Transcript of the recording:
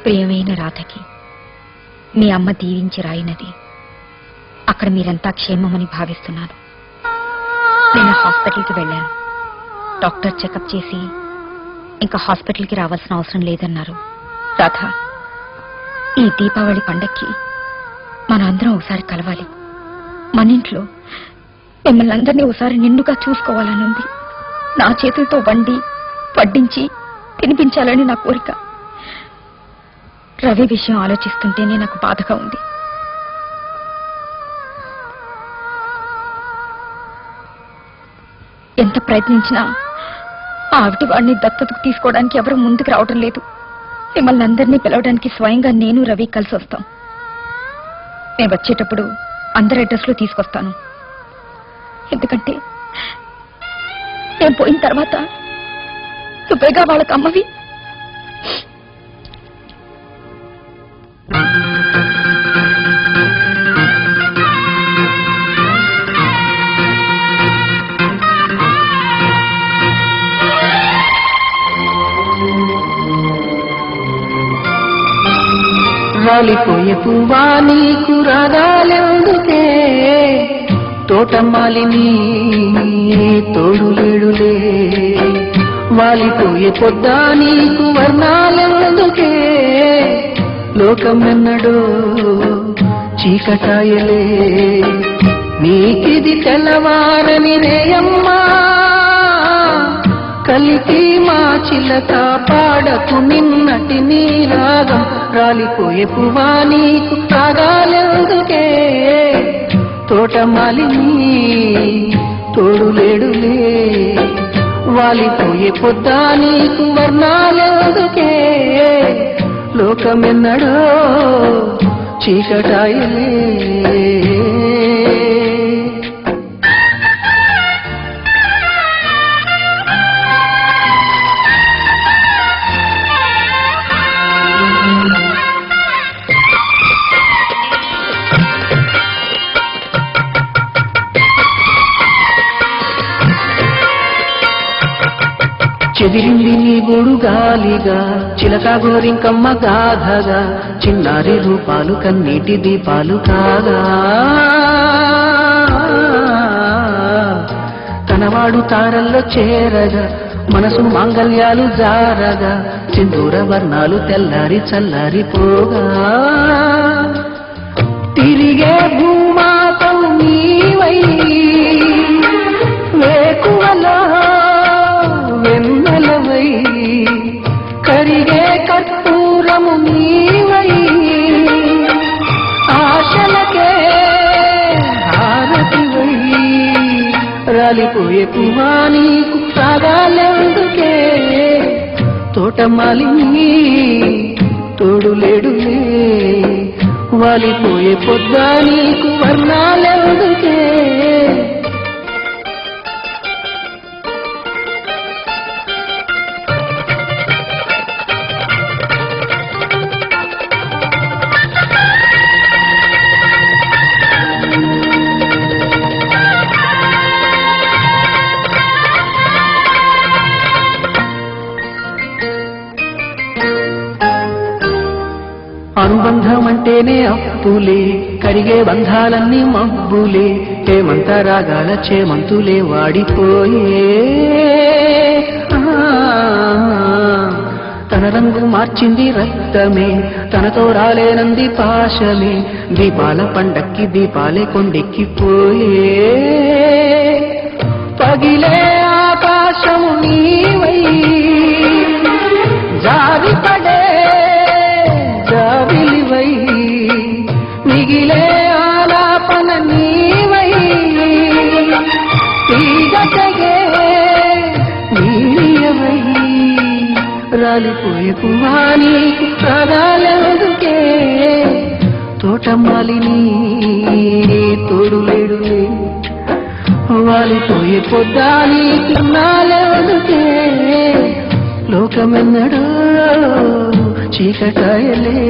ప్రియమైన రాధకి మీ అమ్మ దీవించి రాయినది. అక్కడ మీరంతా క్షేమమని భావిస్తున్నాను. నేను హాస్పిటల్కి వెళ్ళాను. డాక్టర్ చెకప్ చేసి ఇంకా హాస్పిటల్కి రావాల్సిన అవసరం లేదన్నారు. రాధ, ఈ దీపావళి పండక్కి మన అందరం ఒకసారి కలవాలి. మన ఇంట్లో మిమ్మల్ని అందరినీ ఒకసారి నిండుగా చూసుకోవాలనుంది. నా చేతులతో వండి వడ్డించి తినిపించాలని నా కోరిక. రవి విషయం ఆలోచిస్తుంటేనే నాకు బాధగా ఉంది. ఎంత ప్రయత్నించినా ఆ ఆవిటి వాడిని దత్తతకు తీసుకోవడానికి ఎవరు ముందుకు రావడం లేదు. మిమ్మల్ని అందరినీ పిలవడానికి స్వయంగా నేను రవి కలిసి వస్తాం. నేను వచ్చేటప్పుడు అందరి అడ్రస్లో తీసుకొస్తాను. ఎందుకంటే నేను పోయిన తర్వాత నువ్వేగా వాళ్ళకి అమ్మవి. రాలిపోయే పువ్వా నీకు రాగాలెందుకే, తోటమాలిని తోడు లేడులే. వాలిపోయే పొద్దా నీకు వర్ణాలెందుకే, లోకమెన్నడో చీకటాయలే. నీకిది తెల్లవారని రేయమ్మా, కలికి మా చిలక పాడకు నిన్నటి నీ రాగం. రాలిపోయే పువ్వా నీకు రాగాలెందుకే, తోటమాలిని తోడు లేడులే. వాలిపోయే పొద్దా నీకు వర్ణాలెందుకే, లోకమెన్నడో చీకటాయలే. చెదిరింది నీ గూడు గాలిగా, చిలక గోరింకమ్మ గాథగా, చిన్నారి రూపాలు కన్నీటి దీపాలు కాగా. తనవాడు తారల్లో చేరగా, మనసు మాంగళ్యాలు జారగా, సింధూర వర్ణాలు తెల్లారి చల్లారిపోగా. తిరిగే భూమాతం నీవై వేకువలో వెన్నెలవై, కరిగే కర్పూరము నీవై, ఆశలకే హారతివై. రాలిపోయే పువ్వా నీకు రాగాలెందుకే, తోటమాలిని తోడు లేడులే. వాలిపోయే పొద్దా నీకు వర్ణాలెందుకే. అనుబంధం అంటేనే అప్పులే, కరిగే బంధాలన్నీ మబ్బులే. హేమంత రాగాల చేమంతులే వాడిపోయే. తన రంగు మార్చింది రక్తమే, తనతో రాలేనంది పాశమే. దీపాల పండక్కి దీపాలే కొండెక్కిపోయే. పగిలే ఆకాశము నీవై, జారిపడే జావిలివై, మిగిలే ఆలాపన నీవై, తీగటగే నీయవై. రాలిపోయే పువ్వా నీకు రాగాలెందుకే, తోటమాలిని తోడు లేడులే. వాలిపోయే పొద్దా నీకు నాలెందుకే, లోకమెన్నడో చీకటాయలే.